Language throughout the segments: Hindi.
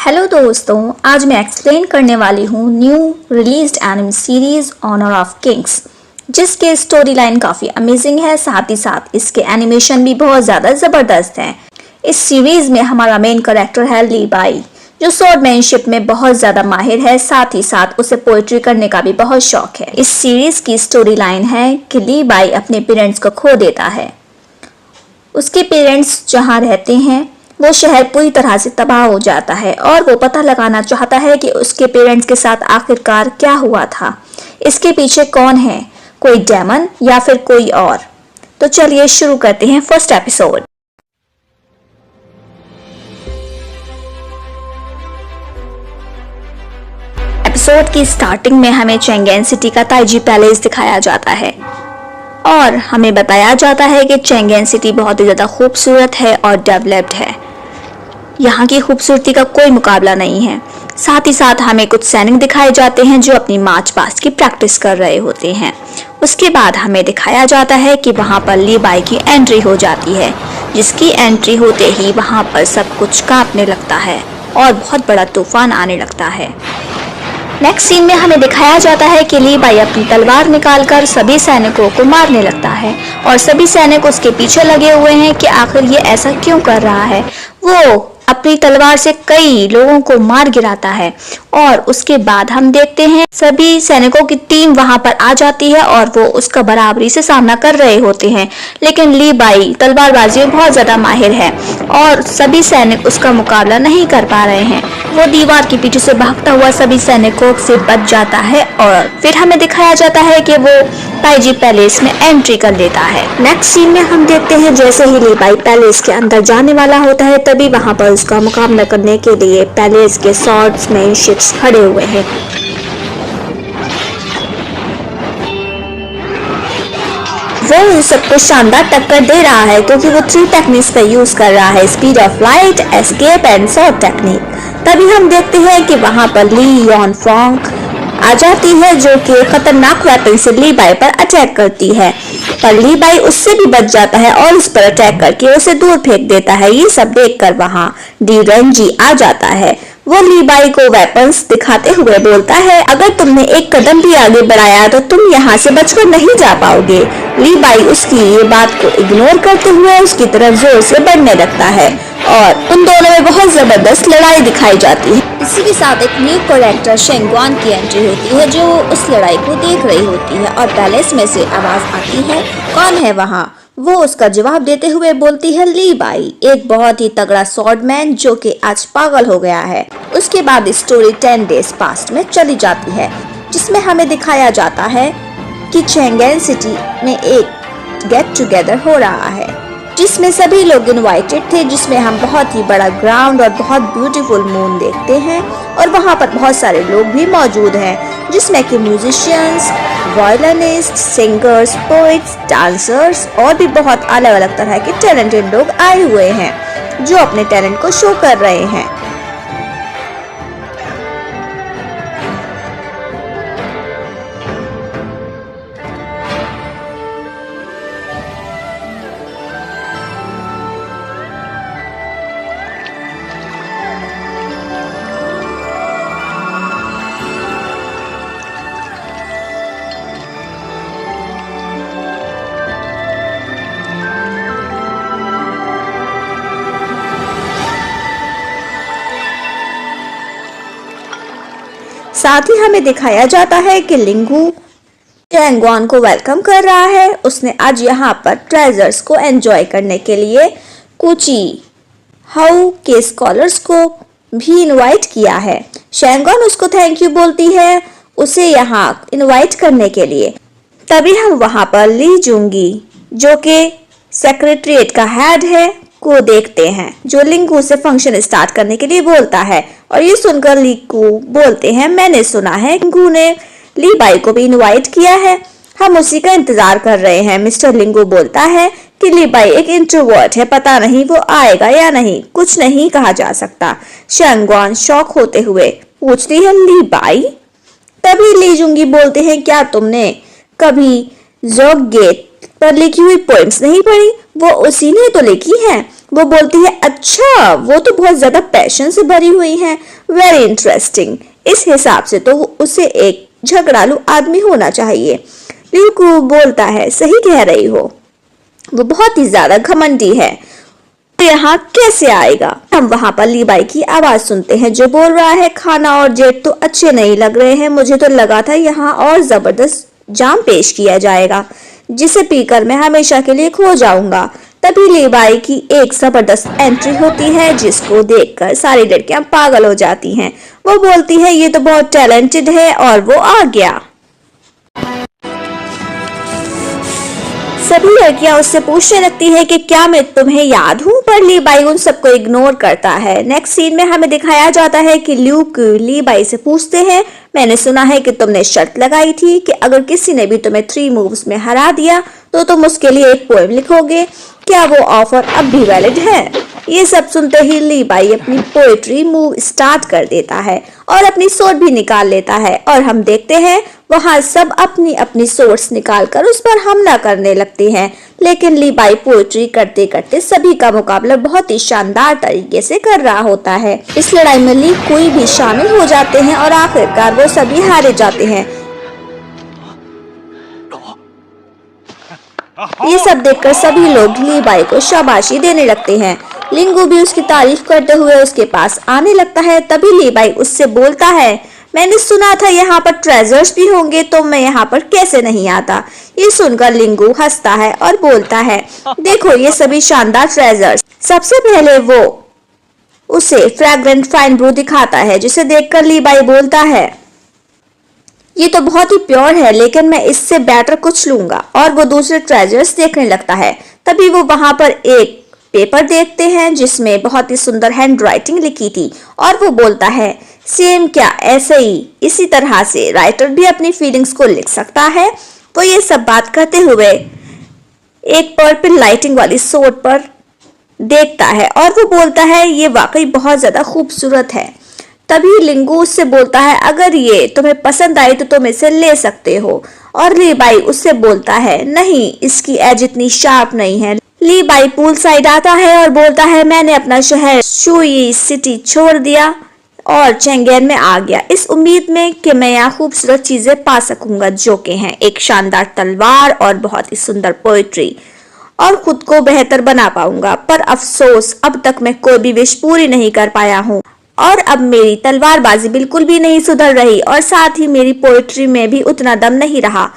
हेलो दोस्तों, आज मैं एक्सप्लेन करने वाली हूँ new released anime series Honor of Kings, जिसके स्टोरी लाइन काफ़ी अमेजिंग है। साथ ही साथ इसके एनिमेशन भी बहुत ज़्यादा ज़बरदस्त हैं। इस सीरीज में हमारा मेन कैरेक्टर है ली बाई, जो स्वॉर्डमैनशिप में बहुत ज़्यादा माहिर है। साथ ही साथ उसे पोइट्री करने का भी बहुत शौक है। इस सीरीज की स्टोरी लाइन है कि ली बाई अपने पेरेंट्स को खो देता है। उसके पेरेंट्स जहाँ रहते हैं वो शहर पूरी तरह से तबाह हो जाता है और वो पता लगाना चाहता है कि उसके पेरेंट्स के साथ आखिरकार क्या हुआ था। इसके पीछे कौन है, कोई डेमन या फिर कोई और। तो चलिए शुरू करते हैं फर्स्ट एपिसोड। एपिसोड की स्टार्टिंग में हमें चेंगेन सिटी का ताइजी पैलेस दिखाया जाता है और हमें बताया जाता है कि चेंगेन सिटी बहुत ही ज़्यादा खूबसूरत है और डेवलप्ड है। यहाँ की खूबसूरती का कोई मुकाबला नहीं है। साथ ही साथ हमें कुछ सैनिक दिखाए जाते हैं जो अपनी मार्च पास्ट की प्रैक्टिस कर रहे होते हैं। उसके बाद हमें दिखाया जाता है कि वहाँ पर ली बाई की एंट्री हो जाती है, जिसकी एंट्री होते ही वहाँ पर सब कुछ कांपने लगता है और बहुत बड़ा तूफान आने लगता है। नेक्स्ट सीन में हमें दिखाया जाता है कि ली बाई अपनी तलवार निकालकर सभी सैनिकों को मारने लगता है और सभी सैनिक उसके पीछे लगे हुए हैं कि आखिर ये ऐसा क्यों कर रहा है। वो अपनी तलवार से कई लोगों को मार गिराता है और उसके बाद हम देखते हैं सभी सैनिकों की टीम वहां पर आ जाती है और वो उसका बराबरी से सामना कर रहे होते हैं। लेकिन ली बाई तलवारबाजी में बहुत ज्यादा माहिर है और सभी सैनिक उसका मुकाबला नहीं कर पा रहे हैं। वो दीवार के पीछे से भागता हुआ सभी सैनिकों से बच जाता है और फिर हमें दिखाया जाता है कि वो ताइजी पैलेस में एंट्री कर लेता है। नेक्स्ट सीन में हम देखते हैं जैसे ही ली बाई पैलेस के अंदर जाने वाला होता है, तभी वहां पर उसका मुकाबला करने के लिए पैलेस के स्वॉर्ड्समैन शिप्स खड़े हुए हैं। वो इन सबको शानदार टक्कर दे रहा है क्योंकि वो 3 टेक्निक्स का यूज कर रहा है, speed of light, escape and short technique. तभी हम देखते हैं कि वहां पर ली यॉन फोंग आ जाती है, जो कि खतरनाक वेपन से ली बाई पर अटैक करती है, पर ली बाई उससे भी बच जाता है और उस पर अटैक करके उसे दूर फेंक देता है। ये सब देखकर वहां डी रेंजी आ जाता है। वो ली बाई को वेपन्स दिखाते हुए बोलता है, अगर तुमने एक कदम भी आगे बढ़ाया तो तुम यहाँ से बचकर नहीं जा पाओगे। ली बाई उसकी ये बात को इग्नोर करते हुए उसकी तरफ जोर से बढ़ने लगता है और उन दोनों में बहुत जबरदस्त लड़ाई दिखाई जाती है। इसी के साथ एक न्यू कैरेक्टर शेंगवान की एंट्री होती है, जो उस लड़ाई को देख रही होती है और पैलेस में से आवाज आती है, कौन है वहाँ। वो उसका जवाब देते हुए बोलती है, ली बाई, एक बहुत ही तगड़ा स्वॉर्डमैन जो कि आज पागल हो गया है। उसके बाद स्टोरी 10 डेज पास्ट में चली जाती है, जिसमें हमें दिखाया जाता है कि चेंगेन सिटी में एक गेट टुगेदर हो रहा है, जिसमें सभी लोग इनवाइटेड थे, जिसमें हम बहुत ही बड़ा ग्राउंड और बहुत ब्यूटीफुल मून देखते हैं और वहाँ पर बहुत सारे लोग भी मौजूद हैं, जिसमें कि musicians, violinist, singers, poets, dancers और भी बहुत अलग अलग तरह के टैलेंटेड लोग आए हुए हैं जो अपने टैलेंट को शो कर रहे हैं। साथ ही हमें दिखाया जाता है कि लिंगू चेंगवान को वेलकम कर रहा है। उसने आज यहाँ पर ट्रेजर्स को एंजॉय करने के लिए कुची हाउ के स्कॉलर्स को भी इनवाइट किया है। शेंगवान उसको थैंक यू बोलती है उसे यहाँ इनवाइट करने के लिए। तभी हम वहाँ पर ली जुंगी, जो कि सेक्रेटरीट का हेड है, को देखते हैं, जो लिंगू से फंक्शन स्टार्ट करने के लिए बोलता है और ये सुनकर लिंगू बोलते हैं, मैंने सुना है लिंगू ने ली बाई को भी इनवाइट किया है, हम उसी का इंतजार कर रहे हैं। मिस्टर लिंगू बोलता है कि ली बाई एक इंट्रोवर्ट है, पता नहीं वो आएगा या नहीं, कुछ नहीं कहा जा सकता। शेंगवान शॉक होते हुए पूछती है, ली बाई। तभी ली जुंगी बोलते हैं, क्या तुमने कभी जोग गेट पर लिखी हुई पोएम्स नहीं पढ़ी, वो उसी ने तो लिखी है। वो बोलती है अच्छा वो तो बहुत ज्यादा पैशन से भरी हुई है, वेरी इंटरेस्टिंग। इस हिसाब से तो उसे एक झगड़ालू आदमी होना चाहिए। ल्यूकू बोलता है सही कह रही हो, वो बहुत ही ज्यादा घमंडी है, तो यहाँ कैसे आएगा। हम वहां पर लीबाई की आवाज सुनते हैं जो बोल रहा है खाना और जेट तो अच्छे नहीं लग रहे हैं, मुझे तो लगा था यहाँ और जबरदस्त जाम पेश किया जाएगा जिसे पीकर मैं हमेशा के लिए खो जाऊंगा। तभी लीबाई की एक जबरदस्त एंट्री होती है जिसको देखकर सारी लड़कियां पागल हो जाती हैं। वो बोलती है ये तो बहुत टैलेंटेड है और वो आ गया। सभी लड़कियां उससे पूछने लगती है कि क्या मैं तुम्हें याद हूँ, पर लीबाई उन सबको इग्नोर करता है। नेक्स्ट सीन में हमें दिखाया जाता है कि ल्यूक लीबाई से पूछते हैं मैंने सुना है कि तुमने शर्त लगाई थी कि अगर किसी ने भी तुम्हें 3 मूव्स में हरा दिया तो तुम उसके लिए एक पोएम लिखोगे, क्या वो ऑफर अब भी वैलिड है। ये सब सुनते ही लीबाई अपनी पोएट्री मूव स्टार्ट कर देता है और अपनी सोर्ड भी निकाल लेता है और हम देखते हैं वहां सब अपनी अपनी सोर्ड्स निकालकर उस पर हमला करने लगते हैं। लेकिन लीबाई पोएट्री करते करते सभी का मुकाबला बहुत ही शानदार तरीके से कर रहा होता है। इस लड़ाई में ली कोई भी शामिल हो जाते हैं और आखिरकार वो सभी हारे जाते हैं। ये सब देखकर सभी लोग लीबाई को शाबाशी देने लगते हैं। लिंगू भी उसकी तारीफ करते हुए उसके पास आने लगता है। तभी लीबाई उससे बोलता है मैंने सुना था यहाँ पर ट्रेजर्स भी होंगे, तो मैं यहाँ पर कैसे नहीं आता। ये सुनकर लिंगू हंसता है और बोलता है देखो ये सभी शानदार ट्रेजर्स। सबसे पहले वो उसे फ्रैग्रेंट फाइन ब्रू दिखाता है जिसे देखकर लीबाई बोलता है ये तो बहुत ही प्योर है, लेकिन मैं इससे बेटर कुछ लूंगा। और वो दूसरे ट्रेजर्स देखने लगता है। तभी वो वहां पर एक पेपर देखते हैं जिसमें बहुत ही सुंदर हैंड राइटिंग लिखी थी और वो बोलता है सेम क्या ऐसे ही इसी तरह से राइटर भी अपनी फीलिंग्स को लिख सकता है। वो ये सब बात करते हुए एक पर्पल लाइटिंग वाली सोर्ड पर देखता है और वो बोलता है ये वाकई बहुत ज्यादा खूबसूरत है। तभी लिंगू उससे बोलता है अगर ये तुम्हें पसंद आई तो तुम इसे ले सकते हो। और लीबाई उससे बोलता है नहीं इसकी एज इतनी शार्प नहीं है। लीबाई पूल साइड आता है और बोलता है मैंने अपना शहर शुई सिटी छोड़ दिया और चेंगेन में आ गया इस उम्मीद में कि मैं यहाँ खूबसूरत चीजें पा सकूंगा जो कि हैं एक शानदार तलवार और बहुत ही सुंदर पोएट्री और खुद को बेहतर बना पाऊंगा। पर अफसोस अब तक मैं कोई भी विश पूरी नहीं कर पाया हूँ और अब मेरी तलवारबाजी बिल्कुल भी नहीं सुधर रही और साथ ही मेरी पोएट्री में भी उतना दम नहीं रहा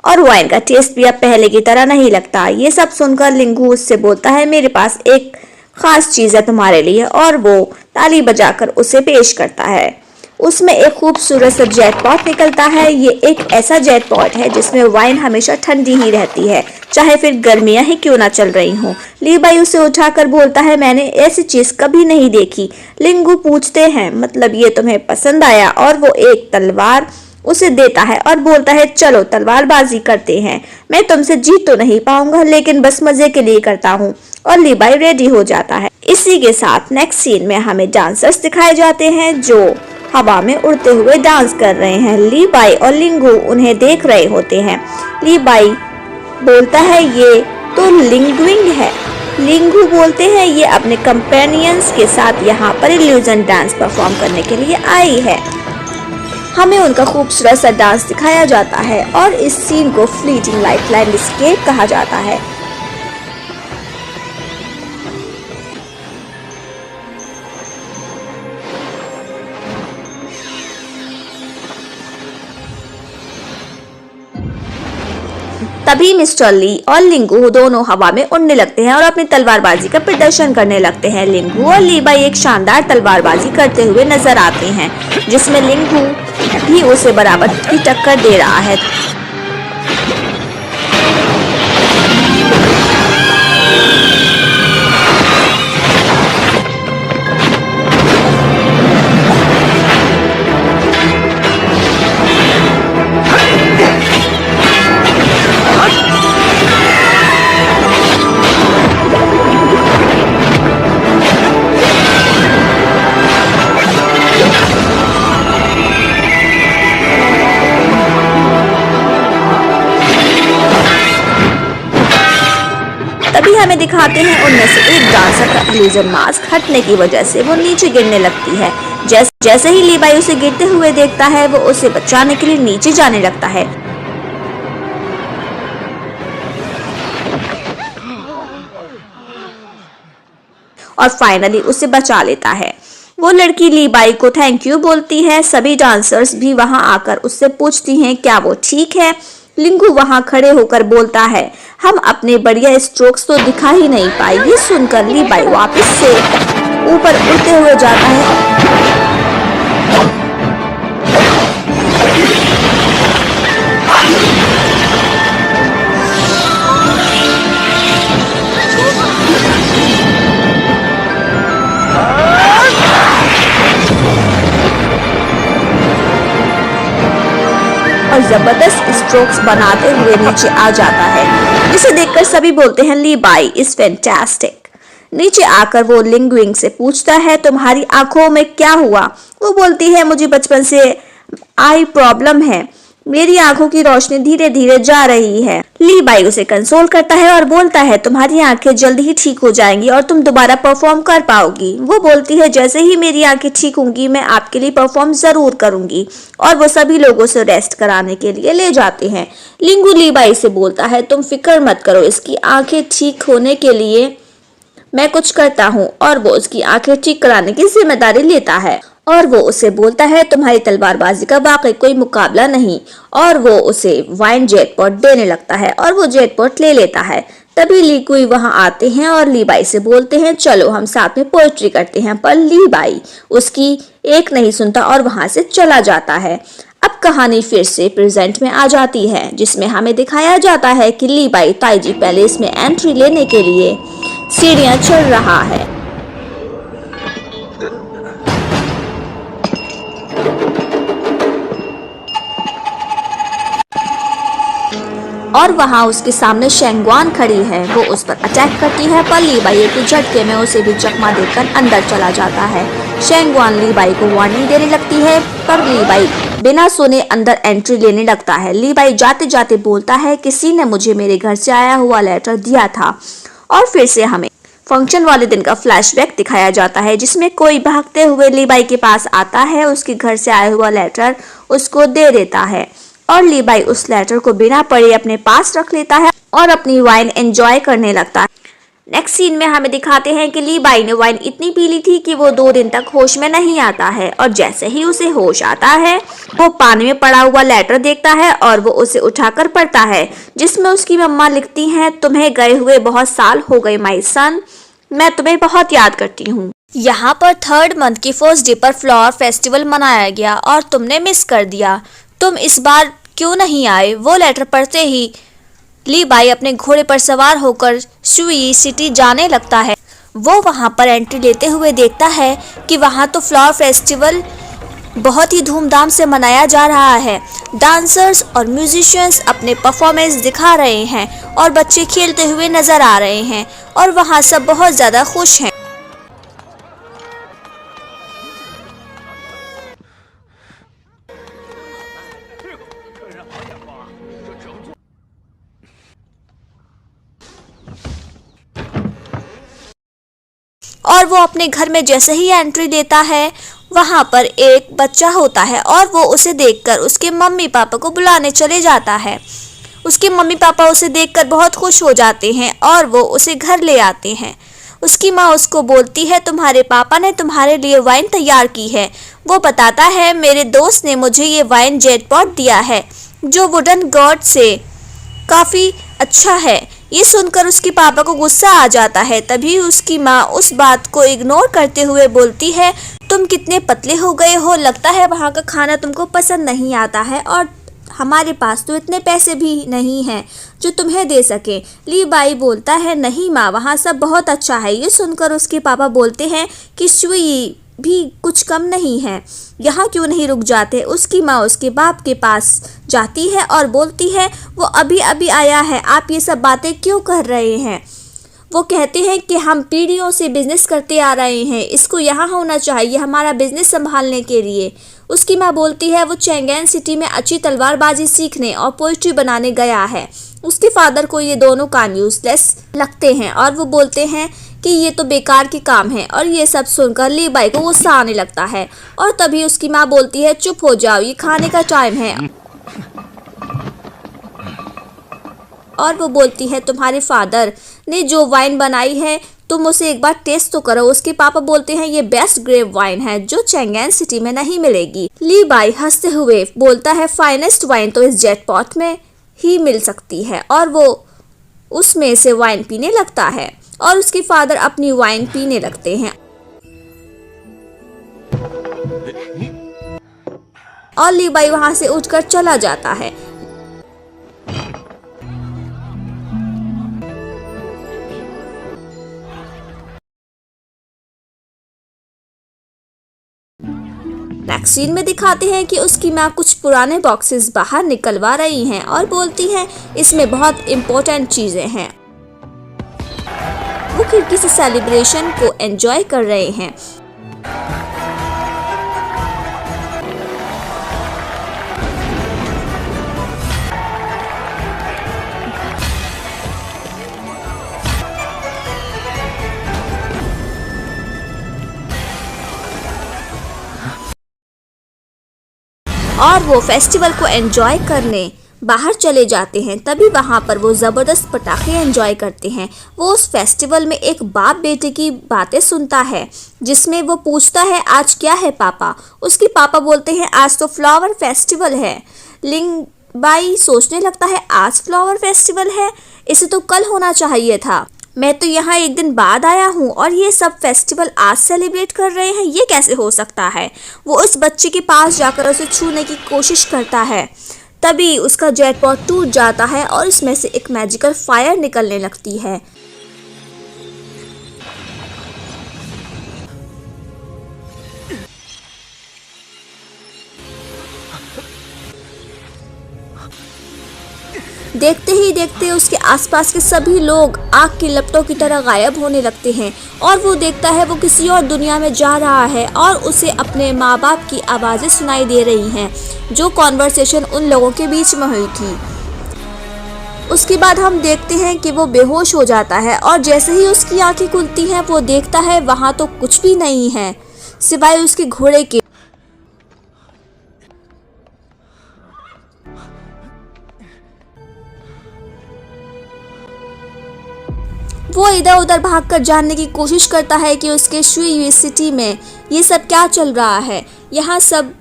और वाइन का टेस्ट भी अब पहले की तरह नहीं लगता। ये सब सुनकर लिंगू उससे बोलता है मेरे पास एक खास चीज है तुम्हारे लिए और वो ताली बजाकर उसे पेश करता है। उसमें एक खूबसूरत सा जेट पॉट निकलता है। ये एक ऐसा जेट पॉट है जिसमें वाइन हमेशा ठंडी ही रहती है चाहे फिर गर्मियां ही क्यों ना चल रही हों। लीबाई उसे उठाकर बोलता है मैंने ऐसी चीज कभी नहीं देखी। लिंगू पूछते हैं मतलब ये तुम्हें पसंद आया और वो एक तलवार उसे देता है और बोलता है चलो तलवारबाजी करते हैं। मैं तुमसे जीत तो नहीं पाऊंगा लेकिन बस मजे के लिए करता हूँ। और लीबाई रेडी हो जाता है। इसी के साथ नेक्स्ट सीन में हमें डांसर्स दिखाए जाते हैं जो हवा में उड़ते हुए डांस कर रहे हैं। लीबाई और लिंगू उन्हें देख रहे होते हैं। लीबाई बोलता है ये तो लिंगुइंग है। लिंगू बोलते हैं ये अपने कंपेनियंस के साथ यहाँ पर इल्यूजन डांस परफॉर्म करने के लिए आई है। हमें उनका खूबसूरत सा डांस दिखाया जाता है और इस सीन को फ्लीटिंग लाइट लैंडस्केप कहा जाता है। तभी मिस्टर ली और लिंगू दोनों हवा में उड़ने लगते हैं और अपनी तलवारबाजी का प्रदर्शन करने लगते हैं। लिंगू और लीबाई एक शानदार तलवारबाजी करते हुए नजर आते हैं जिसमें लिंगू भी उसे बराबर की टक्कर दे रहा है। हमें दिखाते हैं उनमें से एक डांसर का इल्यूजन मास्क हटने की वजह से वो नीचे गिरने लगती है। जैसे ही लीबाई उसे गिरते हुए देखता है वो उसे बचाने के लिए नीचे जाने लगता है और फाइनली उसे बचा लेता है। वो लड़की लीबाई को थैंक यू बोलती है। सभी डांसर्स भी वहां आकर उससे पूछती हैं क्या वो ठीक है। लिंगू वहां खड़े होकर बोलता है हम अपने बढ़िया स्ट्रोक्स तो दिखा ही नहीं पाए। ये सुनकर लीबाई वापस से ऊपर उड़ते हुए जाता है और जबरदस्त स्ट्रोक्स बनाते हुए नीचे आ जाता है, जिसे देखकर सभी बोलते हैं लीबाई इज फैंटास्टिक। नीचे आकर वो लिंगविंग से पूछता है तुम्हारी आंखों में क्या हुआ। वो बोलती है मुझे बचपन से आई प्रॉब्लम है, मेरी आंखों की रोशनी धीरे धीरे जा रही है। लीबाई उसे कंसोल करता है और बोलता है तुम्हारी आंखें जल्द ही ठीक हो जाएंगी और तुम दोबारा परफॉर्म कर पाओगी। वो बोलती है जैसे ही मेरी आंखें ठीक होंगी मैं आपके लिए परफॉर्म जरूर करूंगी और वो सभी लोगों से रेस्ट कराने के लिए ले जाते हैं। लिंगू लीबाई से बोलता है तुम फिक्र मत करो, इसकी आंखें ठीक होने के लिए मैं कुछ करता हूँ और वो उसकी आंखें ठीक कराने की जिम्मेदारी लेता है और वो उसे बोलता है तुम्हारी तलवारबाजी का वाकई कोई मुकाबला नहीं और वो उसे वाइन जेटपॉट देने लगता है और वो जेटपॉट ले लेता है। तभी लीकुई वहां आते हैं और लीबाई से बोलते हैं चलो हम साथ में पोएट्री करते हैं, पर लीबाई उसकी एक नहीं सुनता और वहां से चला जाता है। अब कहानी फिर से प्रेजेंट में आ जाती है जिसमें हमें दिखाया जाता है कि लीबाई ताइजी पैलेस में एंट्री लेने के लिए सीढ़ियां चढ़ रहा है और वहां उसके सामने शेंगवान खड़ी है। वो उस पर अटैक करती है पर लीबाई के झटके में उसे भी चकमा देकर अंदर चला जाता है। शेंगवान लीबाई को वार्निंग देने लगती है पर लीबाई बिना सुने अंदर एंट्री लेने लगता है। लीबाई जाते जाते बोलता है किसी ने मुझे मेरे घर से आया हुआ लेटर दिया था और फिर से हमें फंक्शन वाले दिन का फ्लैशबैक दिखाया जाता है जिसमें कोई भागते हुए लीबाई के पास आता है, उसके घर से आया हुआ लेटर उसको दे देता है और लीबाई उस लेटर को बिना पढ़े अपने पास रख लेता है और अपनी वाइन एंजॉय करने लगता है। नेक्स्ट सीन में हमें दिखाते हैं कि लीबाई ने वाइन इतनी पी ली थी कि वो 2 दिन तक होश में नहीं आता है और जैसे ही उसे होश आता है वो पानी में पड़ा हुआ लेटर देखता है और वो उसे उठाकर पढ़ता है जिसमें उसकी मम्मा लिखती हैं तुम्हें गए हुए बहुत साल हो गए माय सन, मैं तुम्हें बहुत याद करती हूँ। यहाँ पर 3rd मंथ की फर्स्ट डे पर फ्लावर फेस्टिवल मनाया गया और तुमने मिस कर दिया, तुम इस बार क्यों नहीं आए। वो लेटर पढ़ते ही लीबाई अपने घोड़े पर सवार होकर शुई सिटी जाने लगता है। वो वहां पर एंट्री लेते हुए देखता है कि वहां तो फ्लावर फेस्टिवल बहुत ही धूमधाम से मनाया जा रहा है। डांसर्स और म्यूजिशियंस अपने परफॉर्मेंस दिखा रहे हैं और बच्चे खेलते हुए नजर आ रहे हैं और वहां सब बहुत ज्यादा खुश हैं। और वो अपने घर में जैसे ही एंट्री लेता है वहां पर एक बच्चा होता है और वो उसे देखकर उसके मम्मी पापा को बुलाने चले जाता है। उसके मम्मी पापा उसे देखकर बहुत खुश हो जाते हैं और वो उसे घर ले आते हैं। उसकी माँ उसको बोलती है तुम्हारे पापा ने तुम्हारे लिए वाइन तैयार की है। वो बताता है मेरे दोस्त ने मुझे ये वाइन जेटपॉट दिया है जो वुडन गॉड से काफ़ी अच्छा है। ये सुनकर उसके पापा को गुस्सा आ जाता है। तभी उसकी माँ उस बात को इग्नोर करते हुए बोलती है तुम कितने पतले हो गए हो, लगता है वहाँ का खाना तुमको पसंद नहीं आता है और हमारे पास तो इतने पैसे भी नहीं हैं जो तुम्हें दे सके। लीबाई बोलता है नहीं माँ, वहाँ सब बहुत अच्छा है। ये सुनकर उसके पापा बोलते हैं कि शुई भी कुछ कम नहीं है, यहाँ क्यों नहीं रुक जाते। उसकी माँ उसके बाप के पास जाती है और बोलती है वो अभी अभी आया है, आप ये सब बातें क्यों कर रहे हैं। वो कहते हैं कि हम पीढ़ियों से बिजनेस करते आ रहे हैं, इसको यहाँ होना चाहिए हमारा बिजनेस संभालने के लिए। उसकी माँ बोलती है वो चेंगेन सिटी में अच्छी तलवारबाजी सीखने और पोएट्री बनाने गया है। उसके फादर को ये दोनों काम यूजलेस लगते हैं और वो बोलते हैं कि ये तो बेकार के काम है। और ये सब सुनकर लीबाई को गुस्सा आने लगता है और तभी उसकी माँ बोलती है चुप हो जाओ, ये खाने का टाइम है। और वो बोलती है तुम्हारे फादर ने जो वाइन बनाई है तुम उसे एक बार टेस्ट तो करो। उसके पापा बोलते हैं ये बेस्ट ग्रेप वाइन है जो चेंगेन सिटी में नहीं मिलेगी। लीबाई हंसते हुए बोलता है फाइनेस्ट वाइन तो इस जेट पॉट में ही मिल सकती है और वो उसमें से वाइन पीने लगता है और उसके फादर अपनी वाइन पीने लगते हैं और लीबाई वहां से उठकर चला जाता है। नेक्स्ट सीन में दिखाते हैं कि उसकी माँ कुछ पुराने बॉक्सेस बाहर निकलवा रही हैं और बोलती हैं इसमें बहुत इम्पोर्टेंट चीजें हैं। वो खिड़की से सेलिब्रेशन को एंजॉय कर रहे हैं। और वो फेस्टिवल को एंजॉय करने बाहर चले जाते हैं। तभी वहाँ पर वो ज़बरदस्त पटाखे एंजॉय करते हैं। वो उस फेस्टिवल में एक बाप बेटे की बातें सुनता है जिसमें वो पूछता है आज क्या है पापा। उसके पापा बोलते हैं आज तो फ्लावर फेस्टिवल है। लिंगबाई सोचने लगता है आज फ्लावर फेस्टिवल है, इसे तो कल होना चाहिए था। मैं तो यहाँ एक दिन बाद आया हूँ और ये सब फेस्टिवल आज सेलिब्रेट कर रहे हैं, ये कैसे हो सकता है। वो उस बच्चे के पास जाकर उसे छूने की कोशिश करता है। तभी उसका जेटपॉट टूट जाता है और इसमें से एक मैजिकल फायर निकलने लगती है। देखते ही देखते उसके आसपास के सभी लोग आग की लपटों की तरह गायब होने लगते हैं और वो देखता है वो किसी और दुनिया में जा रहा है और उसे अपने माँ बाप की आवाज़ें सुनाई दे रही हैं जो कॉन्वर्सेशन उन लोगों के बीच में हुई थी। उसके बाद हम देखते हैं कि वो बेहोश हो जाता है और जैसे ही उसकी आंखें खुलती हैं वो देखता है वहाँ तो कुछ भी नहीं है सिवाय उसके घोड़े के। वो इधर उधर भागकर जानने की कोशिश करता है कि उसके शुई सिटी में ये सब क्या चल रहा है, यहाँ सब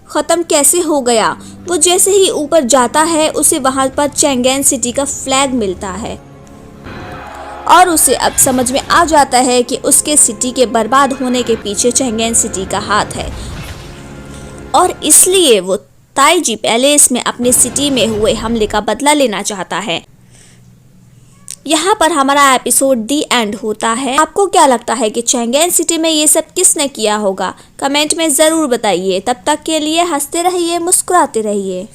ख़त्म कैसे हो गया। वो जैसे ही ऊपर जाता है उसे वहाँ पर चेंगेन सिटी का फ्लैग मिलता है और उसे अब समझ में आ जाता है कि उसके सिटी के बर्बाद होने के पीछे चेंगेन सिटी का हाथ है और इसलिए वो ताइजी पैलेस में अपनी सिटी में हुए हमले का बदला लेना चाहता है। यहाँ पर हमारा एपिसोड दी एंड होता है। आपको क्या लगता है कि चेंगेन सिटी में ये सब किसने किया होगा? कमेंट में ज़रूर बताइए। तब तक के लिए हंसते रहिए, मुस्कुराते रहिए।